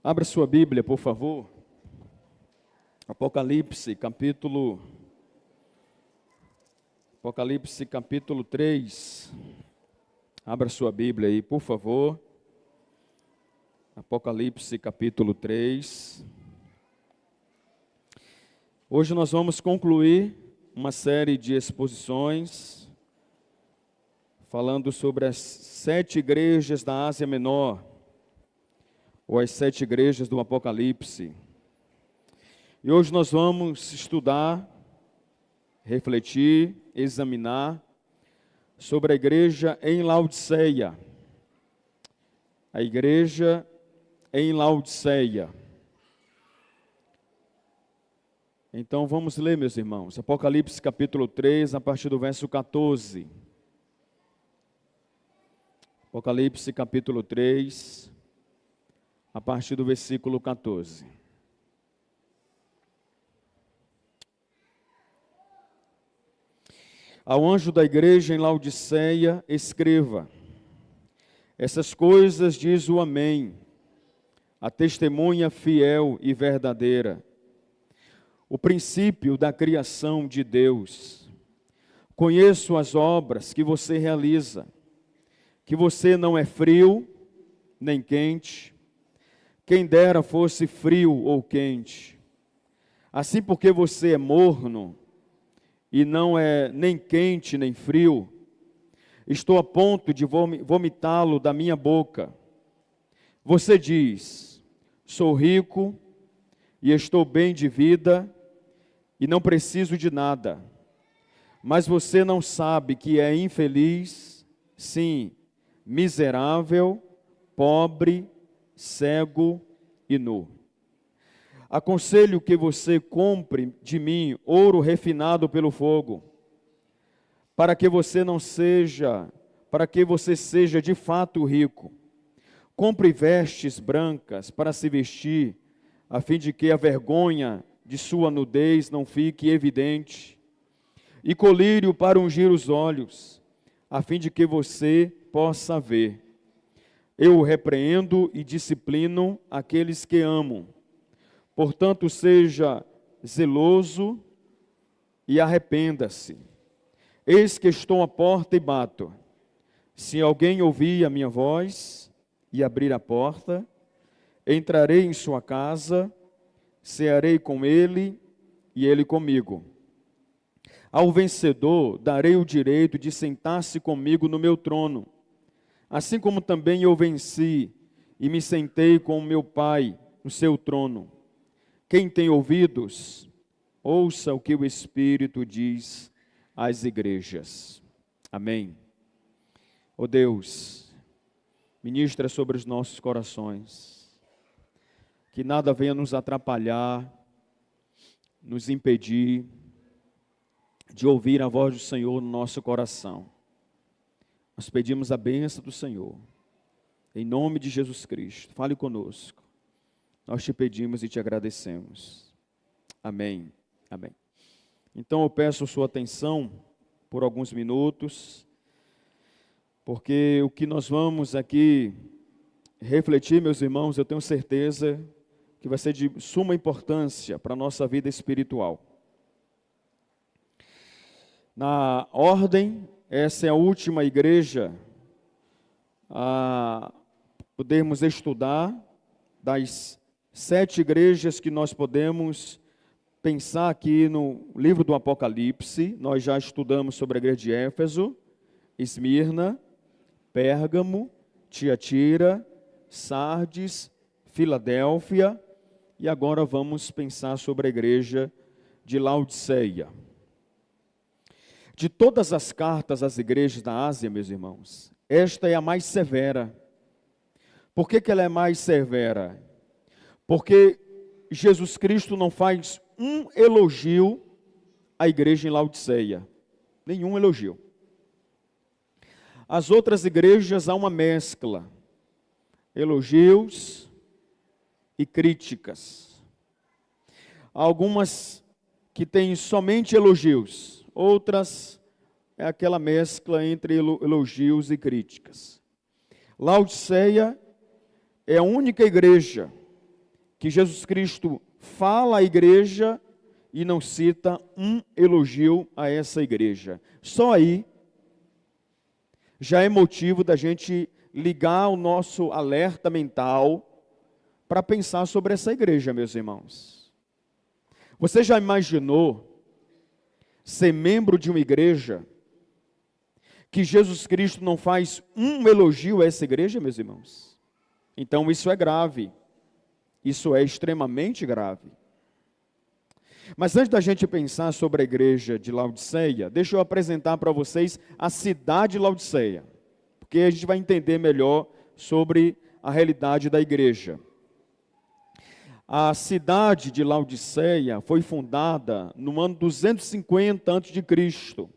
Abra sua Bíblia, por favor. Apocalipse, capítulo 3. Abra sua Bíblia aí, por favor. Apocalipse, capítulo 3. Hoje nós vamos concluir uma série de exposições falando sobre as 7 igrejas da Ásia Menor, ou as 7 igrejas do Apocalipse. E hoje nós vamos estudar, refletir, examinar sobre a igreja em Laodiceia. A igreja em Laodiceia. Então vamos ler, meus irmãos, Apocalipse capítulo 3, a partir do verso 14. Apocalipse capítulo 3, a partir do versículo 14. Ao anjo da igreja em Laodiceia, escreva: essas coisas diz o Amém, a testemunha fiel e verdadeira, o princípio da criação de Deus. Conheço as obras que você realiza, que você não é frio nem quente. Quem dera fosse frio ou quente. Assim, porque você é morno e não é nem quente nem frio, estou a ponto de vomitá-lo da minha boca. Você diz: sou rico e estou bem de vida e não preciso de nada. Mas você não sabe que é infeliz, sim, miserável, pobre, cego e nu. Aconselho que você compre de mim ouro refinado pelo fogo, para que você seja de fato rico. Compre vestes brancas para se vestir, a fim de que a vergonha de sua nudez não fique evidente, e colírio para ungir os olhos, a fim de que você possa ver. Eu repreendo e disciplino aqueles que amo. Portanto, seja zeloso e arrependa-se. Eis que estou à porta e bato. Se alguém ouvir a minha voz e abrir a porta, entrarei em sua casa, cearei com ele e ele comigo. Ao vencedor darei o direito de sentar-se comigo no meu trono, assim como também eu venci e me sentei com o meu Pai no seu trono. Quem tem ouvidos, ouça o que o Espírito diz às igrejas. Amém. Ó Deus, ministra sobre os nossos corações, que nada venha nos atrapalhar, nos impedir de ouvir a voz do Senhor no nosso coração. Nós pedimos a bênção do Senhor, em nome de Jesus Cristo. Fale conosco. Nós te pedimos e te agradecemos. Amém. Amém. Então eu peço sua atenção por alguns minutos, porque o que nós vamos aqui refletir, meus irmãos, eu tenho certeza que vai ser de suma importância para a nossa vida espiritual. Na ordem, essa é a última igreja a podermos estudar das 7 igrejas que nós podemos pensar aqui no livro do Apocalipse. Nós já estudamos sobre a igreja de Éfeso, Esmirna, Pérgamo, Tiatira, Sardes, Filadélfia, e agora vamos pensar sobre a igreja de Laodiceia. De todas as cartas às igrejas da Ásia, meus irmãos, esta é a mais severa. Por que ela é mais severa? Porque Jesus Cristo não faz um elogio à igreja em Laodiceia. Nenhum elogio. As outras igrejas há uma mescla. Elogios e críticas. Há algumas que têm somente elogios. Outras é aquela mescla entre elogios e críticas. Laodiceia é a única igreja que Jesus Cristo fala à igreja e não cita um elogio a essa igreja. Só aí já é motivo da gente ligar o nosso alerta mental para pensar sobre essa igreja, meus irmãos. Você já imaginou ser membro de uma igreja que Jesus Cristo não faz um elogio a essa igreja, meus irmãos? Então isso é grave. Isso é extremamente grave. Mas antes da gente pensar sobre a igreja de Laodiceia, deixa eu apresentar para vocês a cidade de Laodiceia, porque a gente vai entender melhor sobre a realidade da igreja. A cidade de Laodiceia foi fundada no ano 250 a.C.,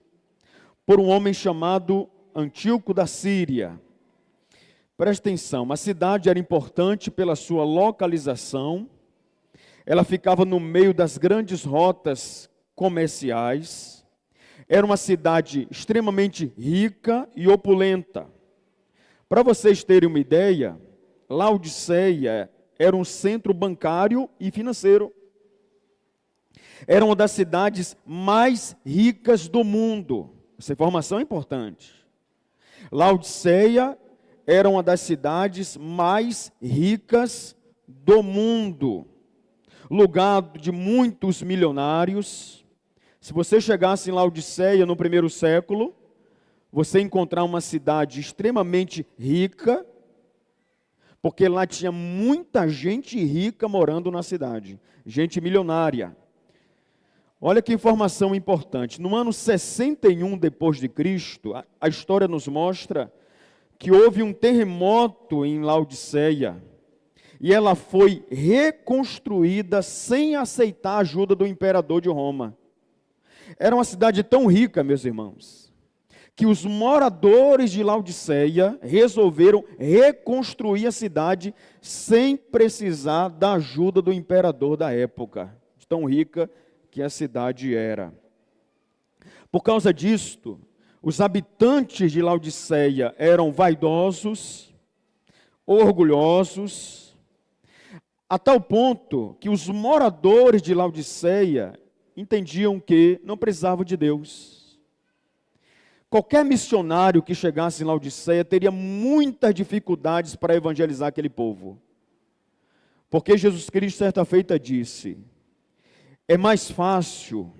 por um homem chamado Antíoco da Síria. Preste atenção, a cidade era importante pela sua localização. Ela ficava no meio das grandes rotas comerciais. Era uma cidade extremamente rica e opulenta. Para vocês terem uma ideia, Laodiceia era um centro bancário e financeiro. Era uma das cidades mais ricas do mundo. Essa informação é importante. Laodiceia era uma das cidades mais ricas do mundo. Lugar de muitos milionários. Se você chegasse em Laodiceia no primeiro século, você encontrar uma cidade extremamente rica, porque lá tinha muita gente rica morando na cidade, gente milionária. Olha que informação importante. No ano 61 depois de Cristo, a história nos mostra que houve um terremoto em Laodiceia. E ela foi reconstruída sem aceitar a ajuda do imperador de Roma. Era uma cidade tão rica, meus irmãos, que os moradores de Laodiceia resolveram reconstruir a cidade sem precisar da ajuda do imperador da época, de tão rica que a cidade era. Por causa disto, os habitantes de Laodiceia eram vaidosos, orgulhosos, a tal ponto que os moradores de Laodiceia entendiam que não precisavam de Deus. Qualquer missionário que chegasse em Laodiceia teria muitas dificuldades para evangelizar aquele povo. Porque Jesus Cristo, certa feita, disse: é mais fácil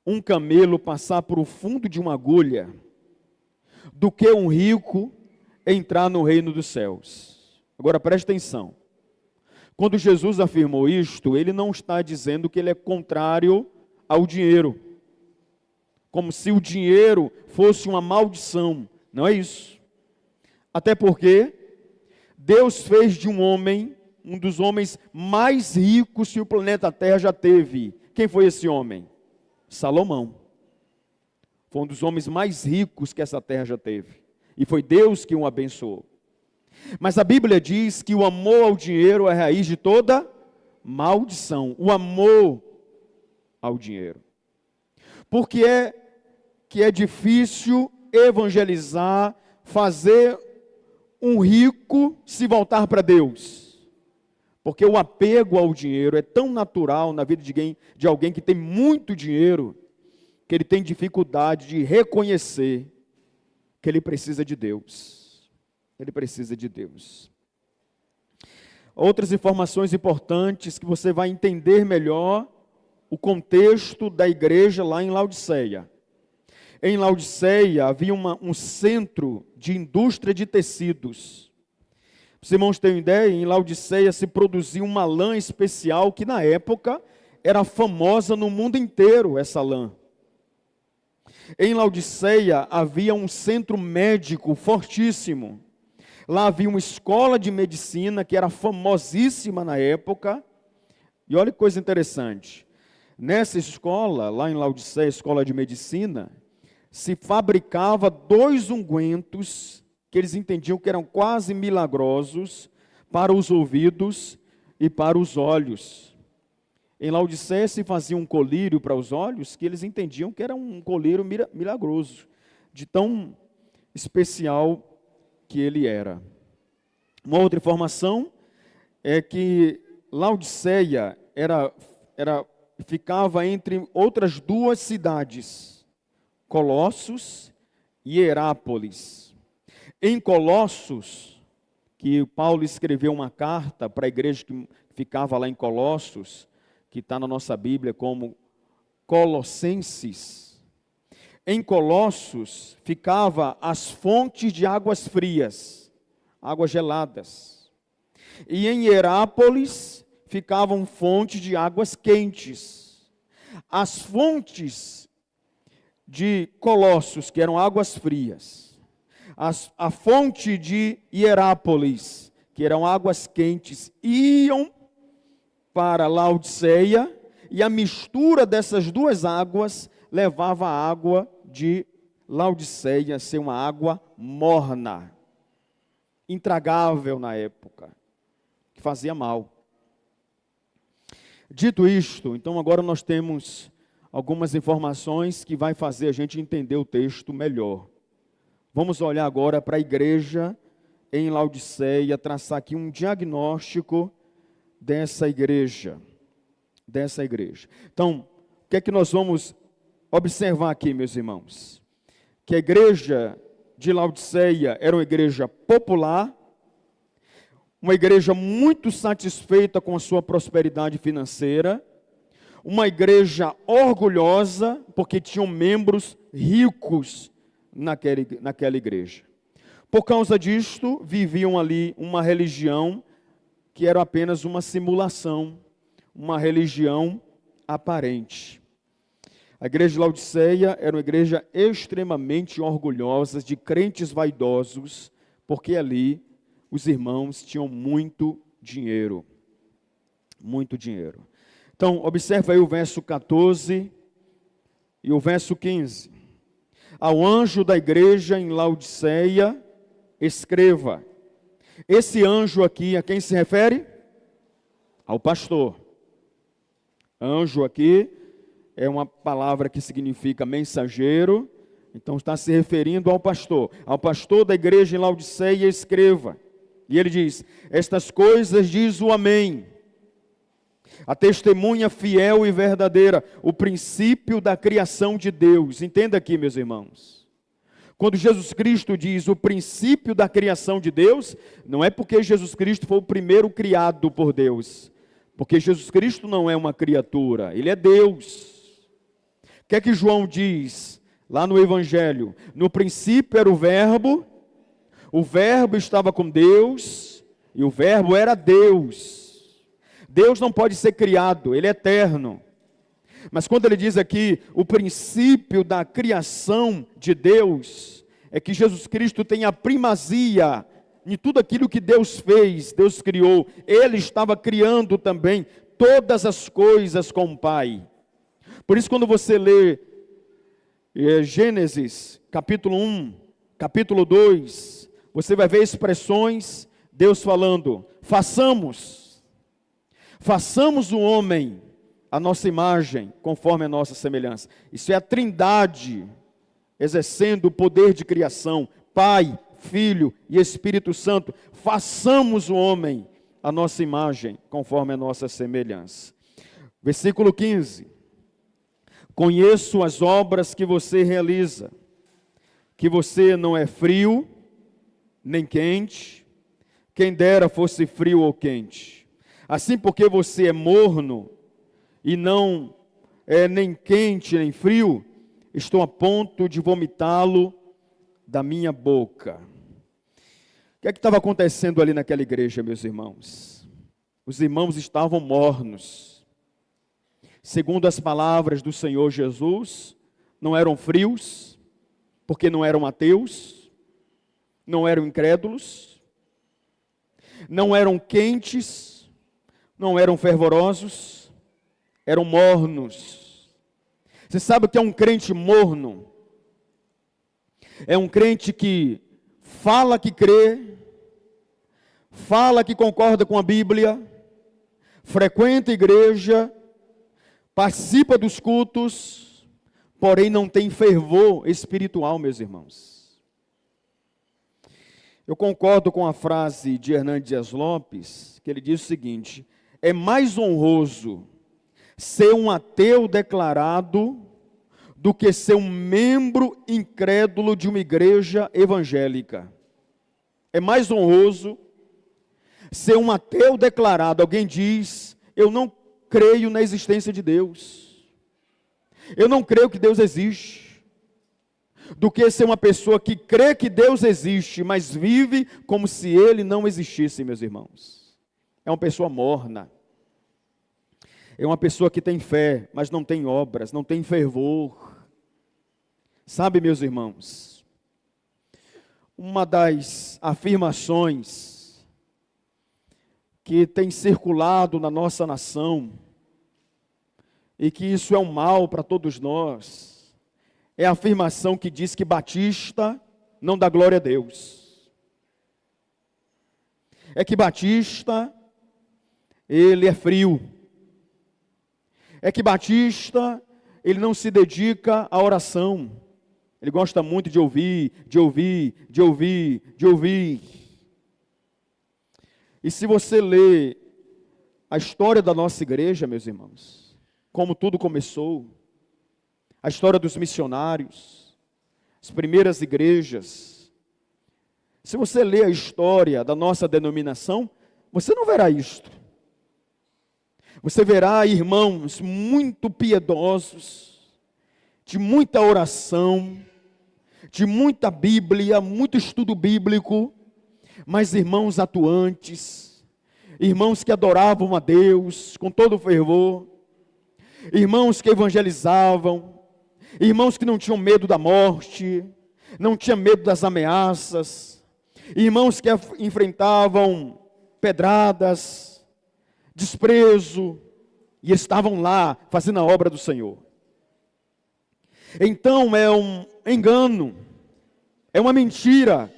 um camelo passar por o fundo de uma agulha do que um rico entrar no reino dos céus. Agora preste atenção. Quando Jesus afirmou isto, ele não está dizendo que ele é contrário ao dinheiro, como se o dinheiro fosse uma maldição. Não é isso. Até porque Deus fez de um homem, um dos homens mais ricos que o planeta Terra já teve. Quem foi esse homem? Salomão. Foi um dos homens mais ricos que essa terra já teve. E foi Deus que o abençoou. Mas a Bíblia diz que o amor ao dinheiro é a raiz de toda maldição. O amor ao dinheiro. Porque é difícil evangelizar, fazer um rico se voltar para Deus. Porque o apego ao dinheiro é tão natural na vida de alguém que tem muito dinheiro, que ele tem dificuldade de reconhecer que ele precisa de Deus. Ele precisa de Deus. Outras informações importantes que você vai entender melhor o contexto da igreja lá em Laodiceia. Em Laodiceia havia um centro de indústria de tecidos. Os irmãos têm uma ideia? Em Laodiceia se produzia uma lã especial que na época era famosa no mundo inteiro, essa lã. Em Laodiceia havia um centro médico fortíssimo. Lá havia uma escola de medicina que era famosíssima na época. E olha que coisa interessante. Nessa escola, lá em Laodiceia, escola de medicina, se fabricava 2 ungüentos que eles entendiam que eram quase milagrosos para os ouvidos e para os olhos. Em Laodiceia se fazia um colírio para os olhos que eles entendiam que era um colírio milagroso, de tão especial que ele era. Uma outra informação é que Laodiceia ficava entre outras duas cidades, Colossos e Hierápolis. Em Colossos, que Paulo escreveu uma carta para a igreja que ficava lá em Colossos, que está na nossa Bíblia como Colossenses. Em Colossos ficava as fontes de águas frias, águas geladas. E em Hierápolis ficavam fontes de águas quentes. As fontes de Colossos, que eram águas frias, a fonte de Hierápolis, que eram águas quentes, iam para Laodiceia, e a mistura dessas duas águas levava a água de Laodiceia a ser uma água morna, intragável na época, que fazia mal. Dito isto, então agora nós temos algumas informações que vai fazer a gente entender o texto melhor. Vamos olhar agora para a igreja em Laodiceia, traçar aqui um diagnóstico dessa igreja. Então, o que é que nós vamos observar aqui, meus irmãos? Que a igreja de Laodiceia era uma igreja popular, uma igreja muito satisfeita com a sua prosperidade financeira, uma igreja orgulhosa, porque tinham membros ricos naquela igreja. Por causa disto, viviam ali uma religião que era apenas uma simulação, uma religião aparente. A igreja de Laodiceia era uma igreja extremamente orgulhosa, de crentes vaidosos, porque ali os irmãos tinham muito dinheiro. Muito dinheiro. Então, observa aí o verso 14 e o verso 15. Ao anjo da igreja em Laodiceia, escreva. Esse anjo aqui, a quem se refere? Ao pastor. Anjo aqui é uma palavra que significa mensageiro, então está se referindo ao pastor da igreja em Laodiceia, escreva. E ele diz: estas coisas diz o Amém, a testemunha fiel e verdadeira, o princípio da criação de Deus. Entenda aqui, meus irmãos, quando Jesus Cristo diz o princípio da criação de Deus, não é porque Jesus Cristo foi o primeiro criado por Deus, porque Jesus Cristo não é uma criatura, Ele é Deus. O que é que João diz lá no Evangelho? No princípio era o Verbo estava com Deus, e o Verbo era Deus. Deus não pode ser criado, Ele é eterno. Mas quando ele diz aqui, o princípio da criação de Deus, é que Jesus Cristo tem a primazia em tudo aquilo que Deus fez, Deus criou. Ele estava criando também todas as coisas com o Pai. Por isso, quando você lê Gênesis, capítulo 1, capítulo 2, você vai ver expressões, Deus falando, façamos o homem a nossa imagem, conforme a nossa semelhança. Isso é a Trindade exercendo o poder de criação, Pai, Filho e Espírito Santo. Façamos o homem a nossa imagem, conforme a nossa semelhança. Versículo 15. Conheço as obras que você realiza, que você não é frio, nem quente, quem dera fosse frio ou quente. Assim, porque você é morno, e não é nem quente nem frio, estou a ponto de vomitá-lo da minha boca. O que é que estava acontecendo ali naquela igreja, meus irmãos? Os irmãos estavam mornos. Segundo as palavras do Senhor Jesus, não eram frios, porque não eram ateus, não eram incrédulos, não eram quentes, não eram fervorosos, eram mornos. Você sabe o que é um crente morno? É um crente que fala que crê, fala que concorda com a Bíblia, frequenta a igreja, participa dos cultos, porém não tem fervor espiritual, meus irmãos. Eu concordo com a frase de Hernandes Dias Lopes, que ele diz o seguinte: é mais honroso ser um ateu declarado do que ser um membro incrédulo de uma igreja evangélica. É mais honroso ser um ateu declarado. Alguém diz: eu não creio na existência de Deus, eu não creio que Deus existe, do que ser uma pessoa que crê que Deus existe, mas vive como se Ele não existisse, meus irmãos. É uma pessoa morna. É uma pessoa que tem fé, mas não tem obras, não tem fervor. Sabe, meus irmãos, uma das afirmações que tem circulado na nossa nação, e que isso é um mal para todos nós, é a afirmação que diz que batista não dá glória a Deus. É que batista, ele é frio. É que batista, ele não se dedica à oração. Ele gosta muito de ouvir. E se você ler a história da nossa igreja, meus irmãos, como tudo começou, a história dos missionários, as primeiras igrejas, se você ler a história da nossa denominação, você não verá isto. Você verá irmãos muito piedosos, de muita oração, de muita Bíblia, muito estudo bíblico, mas irmãos atuantes, irmãos que adoravam a Deus com todo o fervor, irmãos que evangelizavam, irmãos que não tinham medo da morte, não tinham medo das ameaças, irmãos que enfrentavam pedradas, desprezo, e estavam lá fazendo a obra do Senhor. Então é um engano, é uma mentira,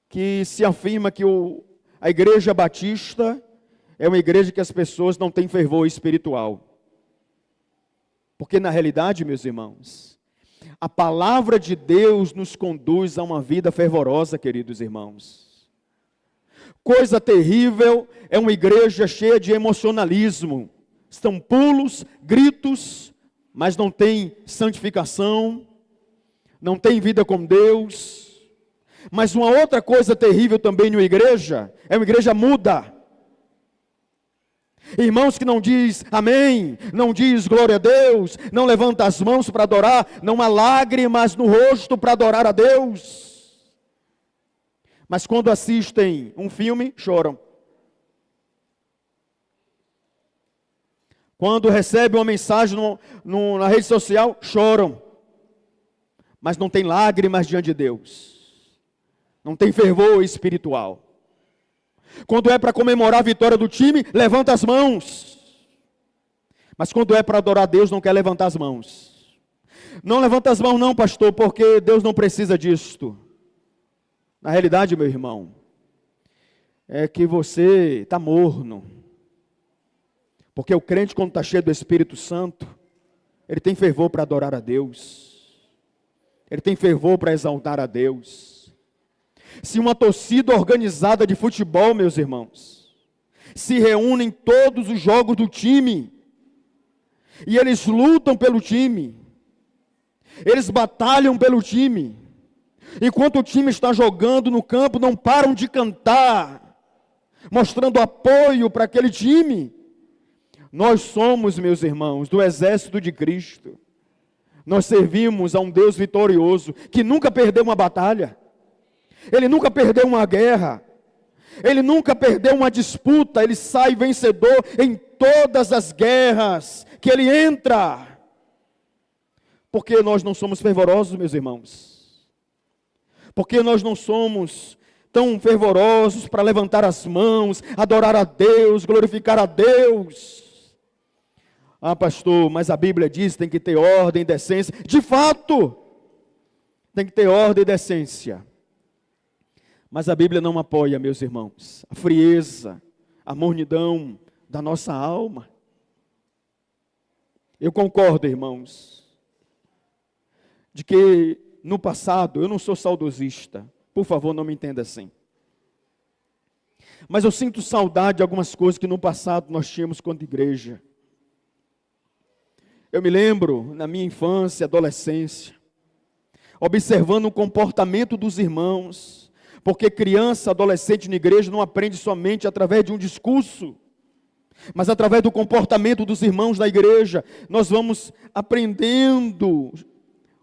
que se afirma que a igreja batista é uma igreja que as pessoas não têm fervor espiritual. Porque na realidade, meus irmãos, a palavra de Deus nos conduz a uma vida fervorosa, queridos irmãos. Coisa terrível é uma igreja cheia de emocionalismo. Estão pulos, gritos, mas não tem santificação, não tem vida com Deus. Mas uma outra coisa terrível também numa igreja, é uma igreja muda. Irmãos que não diz amém, não diz glória a Deus, não levanta as mãos para adorar, não há lágrimas no rosto para adorar a Deus. Mas quando assistem um filme, choram. Quando recebem uma mensagem na rede social, choram. Mas não tem lágrimas diante de Deus. Não tem fervor espiritual. Quando é para comemorar a vitória do time, levanta as mãos. Mas quando é para adorar a Deus, não quer levantar as mãos. Não levanta as mãos não, pastor, porque Deus não precisa disto. Na realidade, meu irmão, é que você está morno. Porque o crente, quando está cheio do Espírito Santo, ele tem fervor para adorar a Deus. Ele tem fervor para exaltar a Deus. Se uma torcida organizada de futebol, meus irmãos, se reúne em todos os jogos do time, e eles lutam pelo time, eles batalham pelo time, enquanto o time está jogando no campo, não param de cantar, mostrando apoio para aquele time. Nós somos, meus irmãos, do exército de Cristo. Nós servimos a um Deus vitorioso, que nunca perdeu uma batalha. Ele nunca perdeu uma guerra. Ele nunca perdeu uma disputa. Ele sai vencedor em todas as guerras que ele entra. Porque nós não somos fervorosos, meus irmãos. Porque nós não somos tão fervorosos para levantar as mãos, adorar a Deus, glorificar a Deus. Ah, pastor, mas a Bíblia diz que tem que ter ordem e decência. De fato, tem que ter ordem e decência. Mas a Bíblia não apoia, meus irmãos, a frieza, a mornidão da nossa alma. Eu concordo, irmãos, de que no passado, eu não sou saudosista, por favor, não me entenda assim. Mas eu sinto saudade de algumas coisas que no passado nós tínhamos quanto igreja. Eu me lembro, na minha infância, adolescência, observando o comportamento dos irmãos, porque criança, adolescente na igreja não aprende somente através de um discurso, mas através do comportamento dos irmãos da igreja, nós vamos aprendendo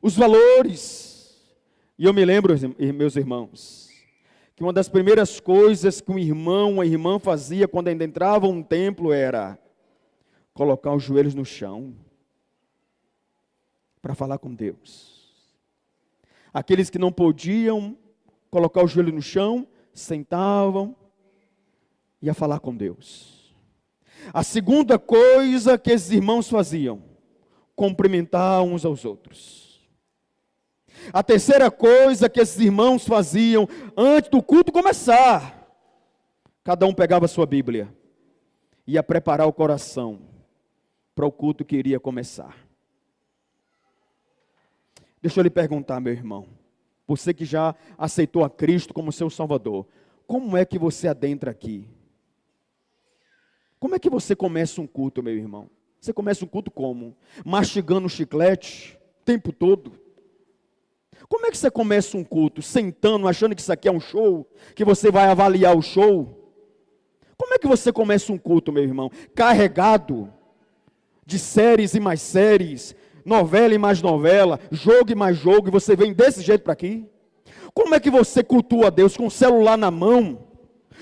os valores. E eu me lembro, meus irmãos, que uma das primeiras coisas que um irmão, uma irmã fazia quando ainda entrava um templo era colocar os joelhos no chão para falar com Deus. Aqueles que não podiam colocar o joelho no chão, sentavam e ia falar com Deus. A segunda coisa que esses irmãos faziam, cumprimentar uns aos outros. A terceira coisa que esses irmãos faziam, antes do culto começar, cada um pegava a sua Bíblia, ia preparar o coração para o culto que iria começar. Deixa eu lhe perguntar, meu irmão, você que já aceitou a Cristo como seu Salvador, como é que você adentra aqui? Como é que você começa um culto, meu irmão? Você começa um culto como? Mastigando chiclete o tempo todo? Como é que você começa um culto? Sentando, achando que isso aqui é um show? Que você vai avaliar o show? Como é que você começa um culto, meu irmão? Carregado de séries e mais séries, novela e mais novela, jogo e mais jogo, e você vem desse jeito para aqui? Como é que você cultua a Deus com o celular na mão,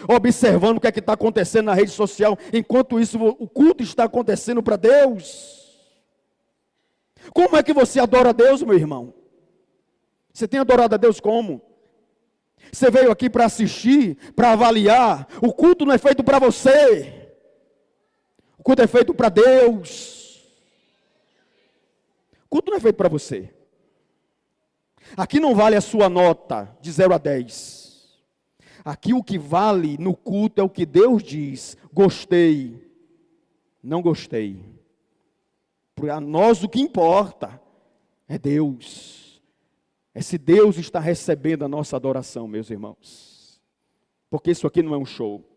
observando o que é que está acontecendo na rede social, enquanto isso o culto está acontecendo para Deus? Como é que você adora a Deus, meu irmão? Você tem adorado a Deus como? Você veio aqui para assistir, para avaliar. O culto não é feito para você. O culto é feito para Deus. O culto não é feito para você. Aqui não vale a sua nota de 0 a 10. Aqui o que vale no culto é o que Deus diz. Gostei, não gostei. Para nós o que importa é Deus. É se Deus está recebendo a nossa adoração, meus irmãos. Porque isso aqui não é um show.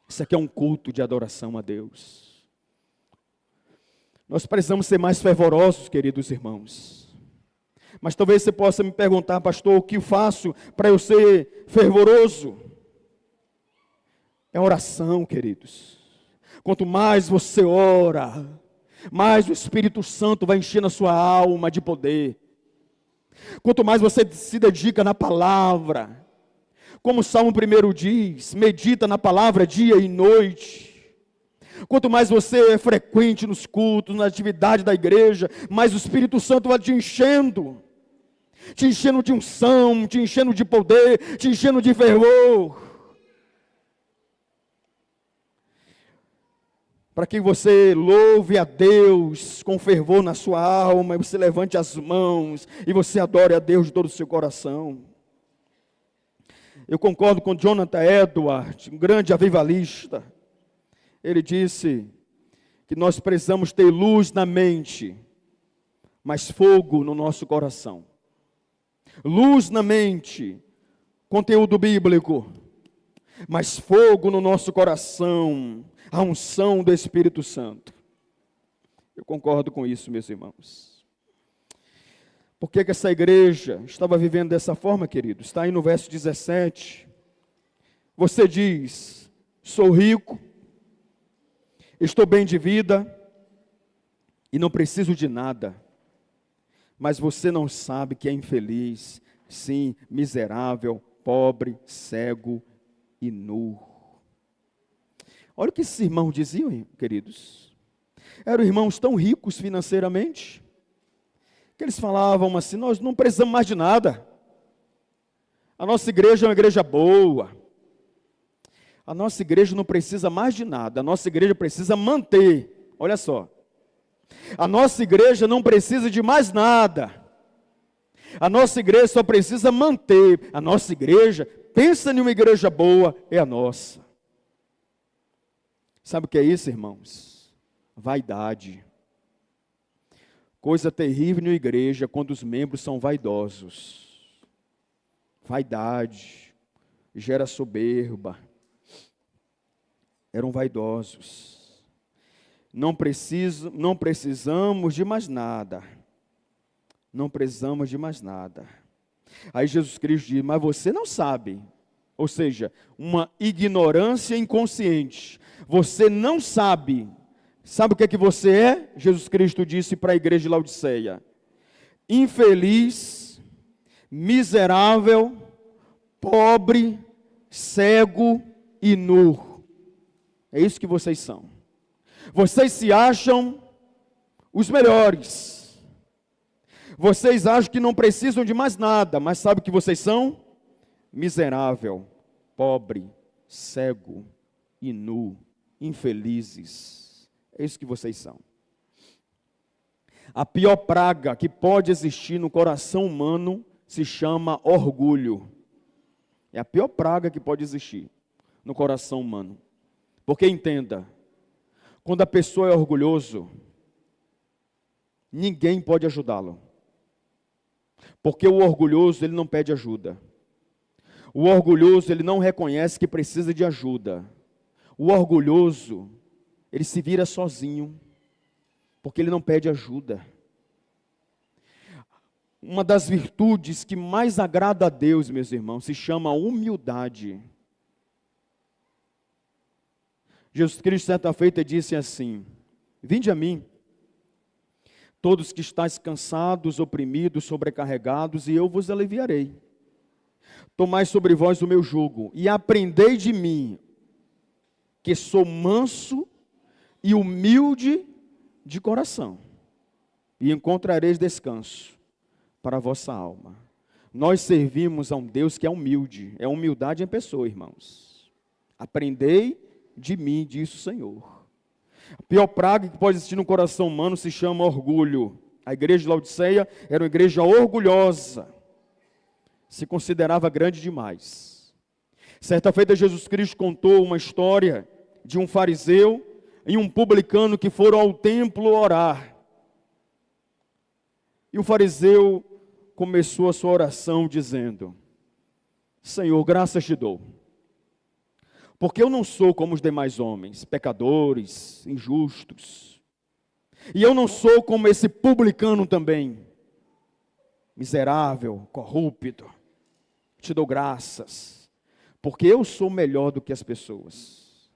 Isso aqui é um culto de adoração a Deus. Nós precisamos ser mais fervorosos, queridos irmãos. Mas talvez você possa me perguntar, pastor, o que eu faço para eu ser fervoroso? É oração, queridos. Quanto mais você ora, mais o Espírito Santo vai enchendo a sua alma de poder. Quanto mais você se dedica na palavra, como o Salmo 1 diz, medita na palavra dia e noite. Quanto mais você é frequente nos cultos, na atividade da igreja, mais o Espírito Santo vai te enchendo de unção, te enchendo de poder, te enchendo de fervor. Para que você louve a Deus com fervor na sua alma, e você levante as mãos, e você adore a Deus de todo o seu coração. Eu concordo com Jonathan Edwards, um grande avivalista. Ele disse que nós precisamos ter luz na mente, mas fogo no nosso coração. Luz na mente, conteúdo bíblico, mas fogo no nosso coração, a unção do Espírito Santo. Eu concordo com isso, meus irmãos. Por que essa igreja estava vivendo dessa forma, querido? Está aí no verso 17. Você diz, sou rico, estou bem de vida e não preciso de nada. Mas você não sabe que é infeliz, sim, miserável, pobre, cego e nu. Olha o que esses irmãos diziam, queridos. Eram irmãos tão ricos financeiramente, que eles falavam assim, nós não precisamos mais de nada. A nossa igreja é uma igreja boa. A nossa igreja não precisa mais de nada. A nossa igreja precisa manter. Olha só. A nossa igreja não precisa de mais nada. A nossa igreja só precisa manter. A nossa igreja, pensa em uma igreja boa, é a nossa. Sabe o que é isso, irmãos? Vaidade. Coisa terrível na igreja quando os membros são vaidosos. Vaidade gera soberba, eram vaidosos. Não precisamos de mais nada. Não precisamos de mais nada. Aí Jesus Cristo diz, mas você não sabe. Ou seja, uma ignorância inconsciente. Você não sabe. Sabe o que é que você é? Jesus Cristo disse para a igreja de Laodiceia. Infeliz, miserável, pobre, cego e nu. É isso que vocês são. Vocês se acham os melhores. Vocês acham que não precisam de mais nada, mas sabe o que vocês são? Miserável, pobre, cego e nu, infelizes. É isso que vocês são. A pior praga que pode existir no coração humano se chama orgulho. É a pior praga que pode existir no coração humano. Porque entenda, quando a pessoa é orgulhoso, ninguém pode ajudá-lo. Porque o orgulhoso, ele não pede ajuda. O orgulhoso, ele não reconhece que precisa de ajuda. O orgulhoso, ele se vira sozinho, porque ele não pede ajuda. Uma das virtudes que mais agrada a Deus, meus irmãos, se chama humildade. Jesus Cristo, certa feita, disse assim, vinde a mim, todos que estáis cansados, oprimidos, sobrecarregados, e eu vos aliviarei. Tomai sobre vós o meu jugo, e aprendei de mim, que sou manso e humilde de coração, e encontrareis descanso para a vossa alma. Nós servimos a um Deus que é humilde, é humildade em pessoa, irmãos. Aprendei de mim, disse o Senhor. A pior praga que pode existir no coração humano se chama orgulho. A igreja de Laodiceia era uma igreja orgulhosa, se considerava grande demais. Certa feita Jesus Cristo contou uma história de um fariseu e um publicano que foram ao templo orar. E o fariseu começou a sua oração dizendo, Senhor, graças te dou, porque eu não sou como os demais homens, pecadores, injustos, e eu não sou como esse publicano também, miserável, corrupto. Te dou graças, porque eu sou melhor do que as pessoas.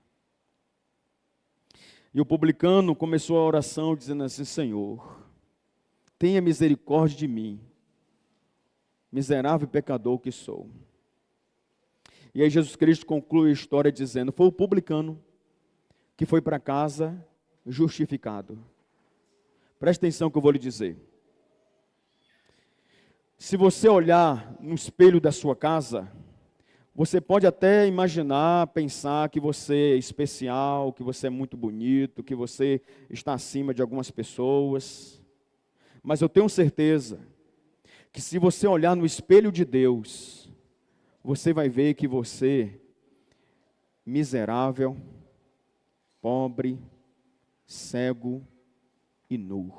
E o publicano começou a oração dizendo assim, Senhor, tenha misericórdia de mim, miserável pecador que sou. E aí Jesus Cristo conclui a história dizendo, foi o publicano que foi para casa justificado. Preste atenção que eu vou lhe dizer. Se você olhar no espelho da sua casa, você pode até imaginar, pensar que você é especial, que você é muito bonito, que você está acima de algumas pessoas. Mas eu tenho certeza que se você olhar no espelho de Deus, você vai ver que você, miserável, pobre, cego e nu.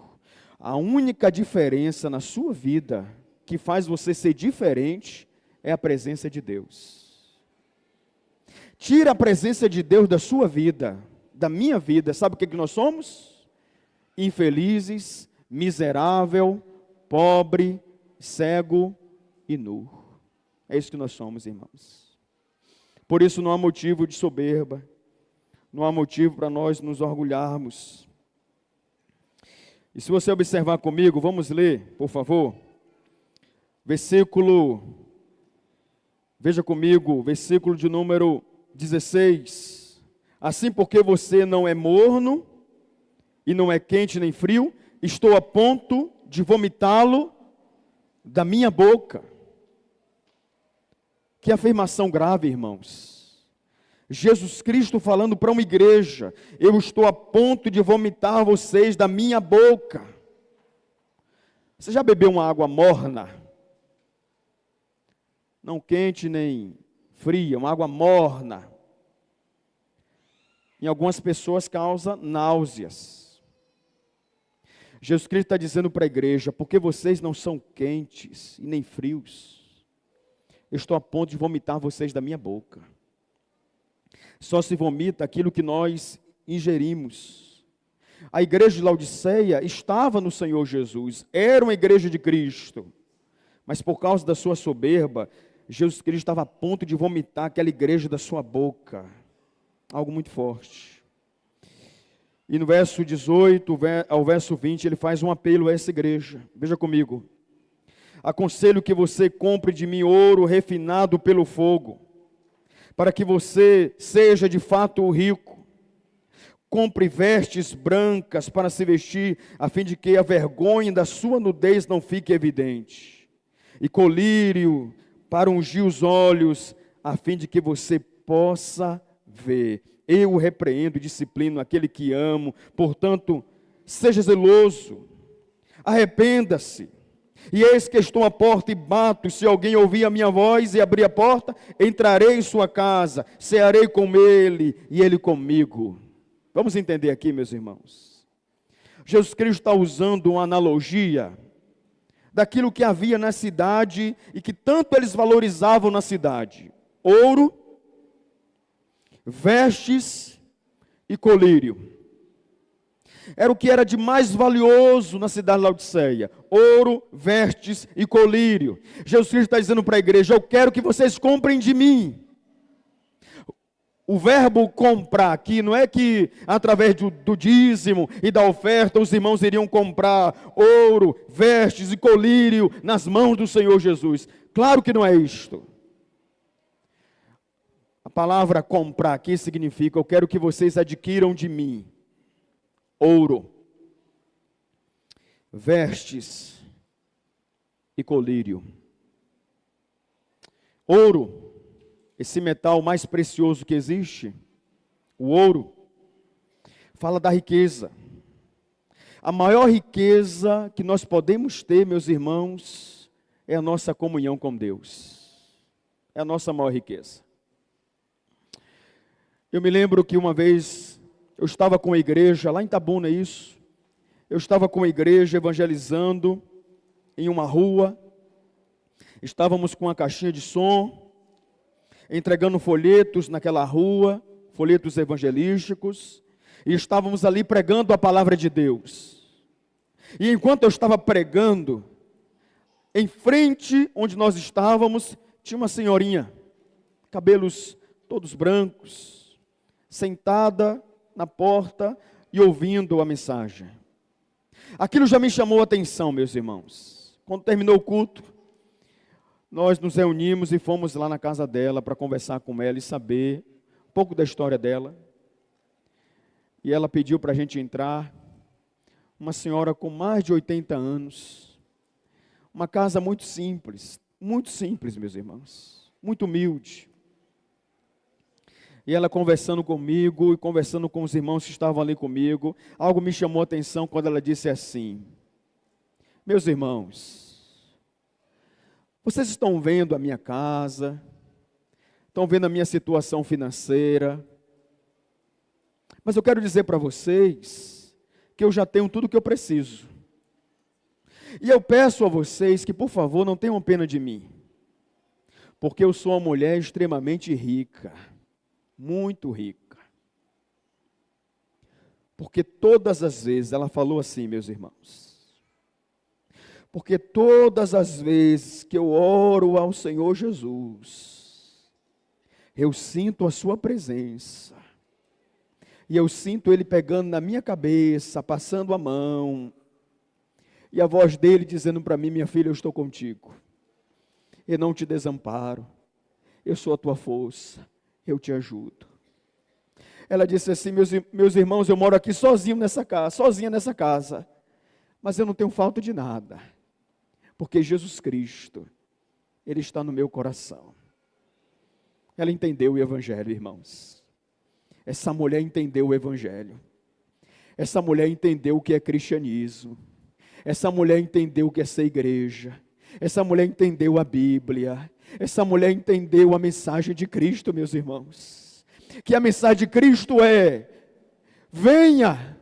A única diferença na sua vida que faz você ser diferente é a presença de Deus. Tira a presença de Deus da sua vida, da minha vida, sabe o que nós somos? Infelizes, miserável, pobre, cego e nu. É isso que nós somos, irmãos. Por isso não há motivo de soberba, não há motivo para nós nos orgulharmos. E se você observar comigo, vamos ler, por favor, veja comigo, versículo de número 16. Assim, porque você não é morno, e não é quente nem frio, estou a ponto de vomitá-lo da minha boca. Que afirmação grave, irmãos. Jesus Cristo falando para uma igreja, eu estou a ponto de vomitar vocês da minha boca. Você já bebeu uma água morna? Não quente nem fria, uma água morna. Em algumas pessoas causa náuseas. Jesus Cristo está dizendo para a igreja, porque vocês não são quentes e nem frios, eu estou a ponto de vomitar vocês da minha boca. Só se vomita aquilo que nós ingerimos. A igreja de Laodiceia estava no Senhor Jesus, era uma igreja de Cristo, mas por causa da sua soberba, Jesus Cristo estava a ponto de vomitar aquela igreja da sua boca. Algo muito forte. E no verso 18 ao verso 20, ele faz um apelo a essa igreja. Veja comigo. Aconselho que você compre de mim ouro refinado pelo fogo, para que você seja de fato rico. Compre vestes brancas para se vestir, a fim de que a vergonha da sua nudez não fique evidente. E colírio para ungir os olhos, a fim de que você possa ver. Eu repreendo e disciplino aquele que amo, portanto, seja zeloso, arrependa-se. E eis que estou à porta e bato, se alguém ouvir a minha voz e abrir a porta, entrarei em sua casa, cearei com ele e ele comigo. Vamos entender aqui, meus irmãos. Jesus Cristo está usando uma analogia daquilo que havia na cidade e que tanto eles valorizavam na cidade: ouro, vestes e colírio. Era o que era de mais valioso na cidade de Laodiceia: ouro, vestes e colírio. Jesus Cristo está dizendo para a igreja: eu quero que vocês comprem de mim. O verbo comprar aqui não é que através do dízimo e da oferta os irmãos iriam comprar ouro, vestes e colírio nas mãos do Senhor Jesus. Claro que não é isto. A palavra comprar aqui significa: eu quero que vocês adquiram de mim ouro, vestes e colírio. Ouro, esse metal mais precioso que existe, o ouro, fala da riqueza. A maior riqueza que nós podemos ter, meus irmãos, é a nossa comunhão com Deus. É a nossa maior riqueza. Eu me lembro que uma vez eu estava com a igreja, lá em Itabuna, isso. Eu estava com a igreja evangelizando em uma rua. Estávamos com uma caixinha de som, entregando folhetos naquela rua, folhetos evangelísticos, e estávamos ali pregando a palavra de Deus. E enquanto eu estava pregando, em frente onde nós estávamos, tinha uma senhorinha, cabelos todos brancos, sentada na porta e ouvindo a mensagem. Aquilo já me chamou a atenção, meus irmãos. Quando terminou o culto, nós nos reunimos e fomos lá na casa dela para conversar com ela e saber um pouco da história dela. E ela pediu para a gente entrar. Uma senhora com mais de 80 anos. Uma casa muito simples, meus irmãos. Muito humilde. E ela conversando comigo e conversando com os irmãos que estavam ali comigo, algo me chamou a atenção quando ela disse assim: meus irmãos, vocês estão vendo a minha casa, estão vendo a minha situação financeira, mas eu quero dizer para vocês que eu já tenho tudo o que eu preciso. E eu peço a vocês que, por favor, não tenham pena de mim, porque eu sou uma mulher extremamente rica. Muito rica. Porque todas as vezes, ela falou assim, meus irmãos, porque todas as vezes que eu oro ao Senhor Jesus, eu sinto a sua presença, e eu sinto Ele pegando na minha cabeça, passando a mão, e a voz dele dizendo para mim: minha filha, eu estou contigo, eu não te desamparo, eu sou a tua força, eu te ajudo. Ela disse assim: meus irmãos, eu moro aqui sozinha nessa casa, mas eu não tenho falta de nada, porque Jesus Cristo, Ele está no meu coração. Ela entendeu o Evangelho, irmãos. Essa mulher entendeu o Evangelho. Essa mulher entendeu o que é cristianismo. Essa mulher entendeu o que é ser igreja. Essa mulher entendeu a Bíblia. Essa mulher entendeu a mensagem de Cristo, meus irmãos. Que a mensagem de Cristo é: venha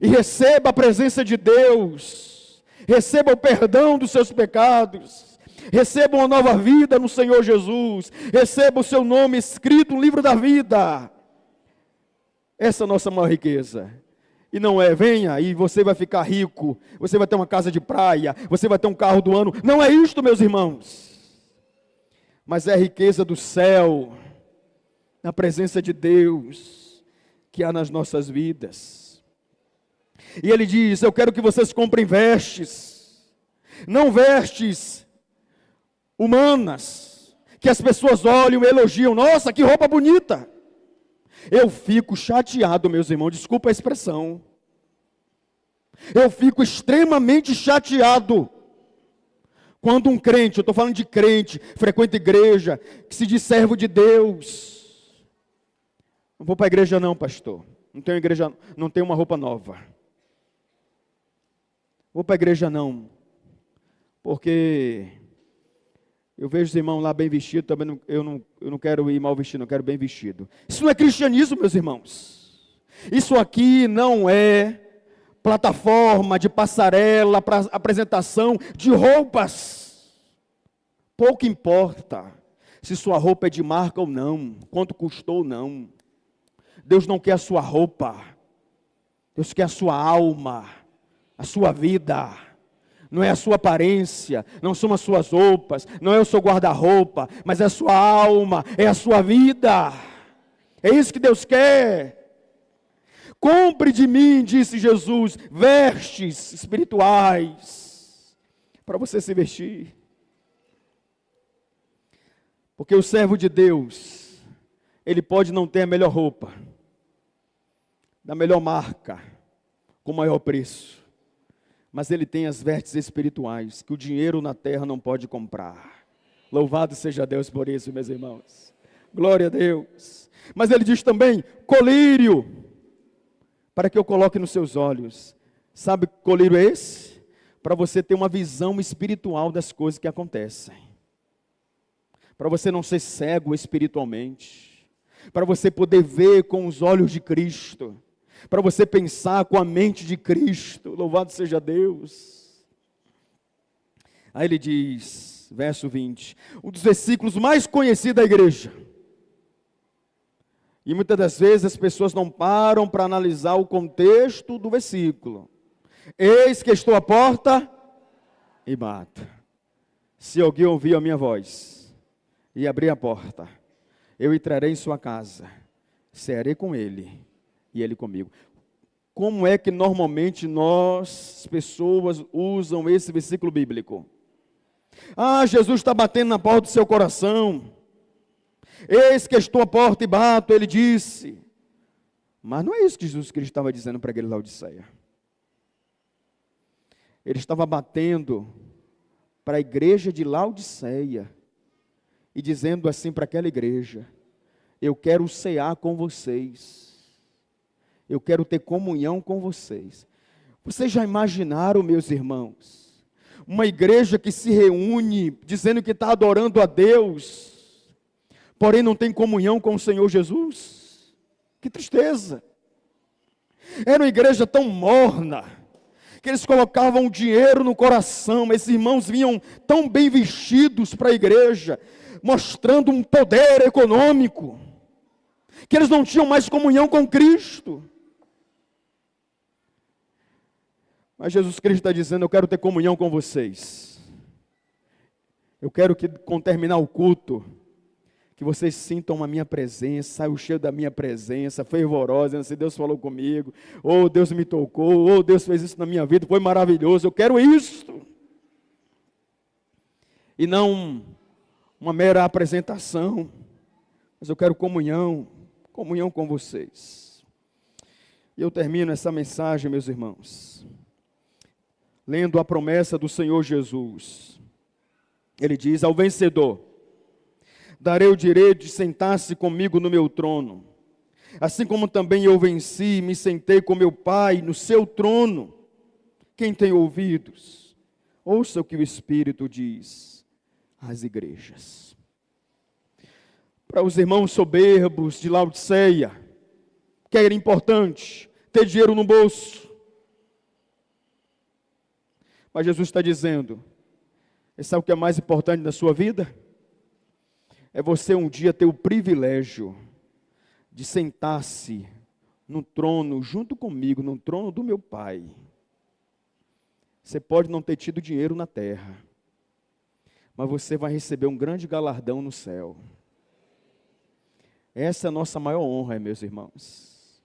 e receba a presença de Deus. Receba o perdão dos seus pecados. Receba uma nova vida no Senhor Jesus. Receba o seu nome escrito no livro da vida. Essa é a nossa maior riqueza. E não é, venha e você vai ficar rico, você vai ter uma casa de praia, você vai ter um carro do ano. Não é isto, meus irmãos. Mas é a riqueza do céu, na presença de Deus, que há nas nossas vidas. E ele diz, eu quero que vocês comprem vestes, não vestes humanas, que as pessoas olham e elogiam, nossa, que roupa bonita. Eu fico chateado, meus irmãos, desculpa a expressão. Eu fico extremamente chateado quando um crente, eu estou falando de crente, frequenta igreja, que se diz servo de Deus. Não vou para a igreja não, pastor. Não tenho igreja, não tenho uma roupa nova. Vou para a igreja não, porque eu vejo os irmãos lá bem vestidos, também eu não quero ir mal vestido, eu quero bem vestido. Isso não é cristianismo, meus irmãos. Isso aqui não é plataforma de passarela para apresentação de roupas. Pouco importa se sua roupa é de marca ou não, quanto custou ou não. Deus não quer a sua roupa, Deus quer a sua alma, a sua vida. Não é a sua aparência, não são as suas roupas, não é o seu guarda-roupa, mas é a sua alma, é a sua vida. É isso que Deus quer. Compre de mim, disse Jesus, vestes espirituais, para você se vestir. Porque o servo de Deus, ele pode não ter a melhor roupa, da melhor marca, com maior preço. Mas ele tem as vestes espirituais, que o dinheiro na terra não pode comprar. Louvado seja Deus por isso, meus irmãos. Glória a Deus. Mas ele diz também, colírio, para que eu coloque nos seus olhos. Sabe que colírio é esse? Para você ter uma visão espiritual das coisas que acontecem. Para você não ser cego espiritualmente. Para você poder ver com os olhos de Cristo. Para você pensar com a mente de Cristo, louvado seja Deus. Aí ele diz, verso 20, um dos versículos mais conhecidos da igreja. E muitas das vezes as pessoas não param para analisar o contexto do versículo. Eis que estou à porta e bato. Se alguém ouvir a minha voz e abrir a porta, eu entrarei em sua casa, cearei com ele e ele comigo. Como é que normalmente nós, pessoas, usam esse versículo bíblico? Ah, Jesus está batendo na porta do seu coração. Eis que estou à porta e bato, ele disse. Mas não é isso que Jesus Cristo estava dizendo para aquele Laodiceia. Ele estava batendo para a igreja de Laodiceia e dizendo assim para aquela igreja, eu quero cear com vocês. Eu quero ter comunhão com vocês. Vocês já imaginaram, meus irmãos, uma igreja que se reúne dizendo que está adorando a Deus, porém não tem comunhão com o Senhor Jesus? Que tristeza! Era uma igreja tão morna, que eles colocavam dinheiro no coração. Esses irmãos vinham tão bem vestidos para a igreja, mostrando um poder econômico, que eles não tinham mais comunhão com Cristo. Mas Jesus Cristo está dizendo, eu quero ter comunhão com vocês. Eu quero que, com terminar o culto, que vocês sintam a minha presença, saiam cheio da minha presença, fervorosa, se Deus falou comigo, ou Deus me tocou, ou Deus fez isso na minha vida, foi maravilhoso, eu quero isso. E não uma mera apresentação, mas eu quero comunhão com vocês. E eu termino essa mensagem, meus irmãos, lendo a promessa do Senhor Jesus. Ele diz, ao vencedor, darei o direito de sentar-se comigo no meu trono, assim como também eu venci e me sentei com meu Pai no seu trono. Quem tem ouvidos, ouça o que o Espírito diz às igrejas. Para os irmãos soberbos de Laodiceia, que era importante ter dinheiro no bolso, mas Jesus está dizendo, E sabe o que é mais importante na sua vida? É você um dia ter o privilégio de sentar-se no trono, junto comigo, no trono do meu Pai. Você pode não ter tido dinheiro na terra, mas você vai receber um grande galardão no céu. Essa é a nossa maior honra, meus irmãos.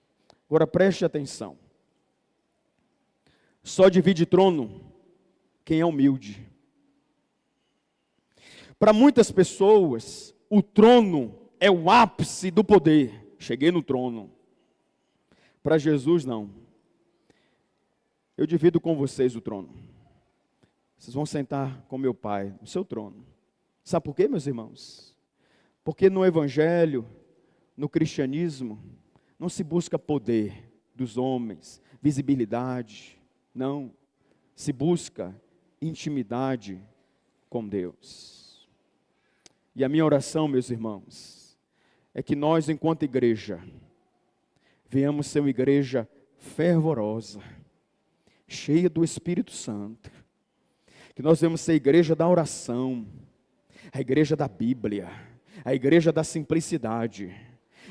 Agora preste atenção. Só divide trono quem é humilde. Para muitas pessoas, o trono é o ápice do poder. Cheguei no trono. Para Jesus, não. Eu divido com vocês o trono. Vocês vão sentar com meu Pai no seu trono. Sabe por quê, meus irmãos? Porque no Evangelho, no cristianismo, não se busca poder dos homens, visibilidade. Não. Se busca intimidade com Deus. E a minha oração, meus irmãos, é que nós, enquanto igreja, venhamos ser uma igreja fervorosa, cheia do Espírito Santo. Que nós venhamos ser a igreja da oração, a igreja da Bíblia, a igreja da simplicidade.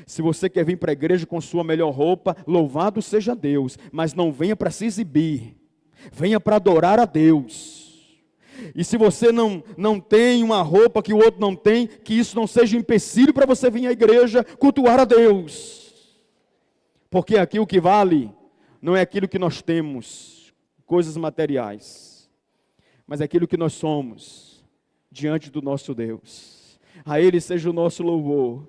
Se você quer vir para a igreja com sua melhor roupa, louvado seja Deus, mas não venha para se exibir, venha para adorar a Deus. E se você não tem uma roupa que o outro não tem, que isso não seja empecilho para você vir à igreja cultuar a Deus. Porque aqui o que vale não é aquilo que nós temos, coisas materiais, mas é aquilo que nós somos diante do nosso Deus. A Ele seja o nosso louvor,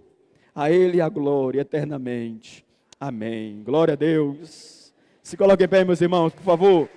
a Ele a glória eternamente. Amém. Glória a Deus. Se coloquem em pé, meus irmãos, por favor.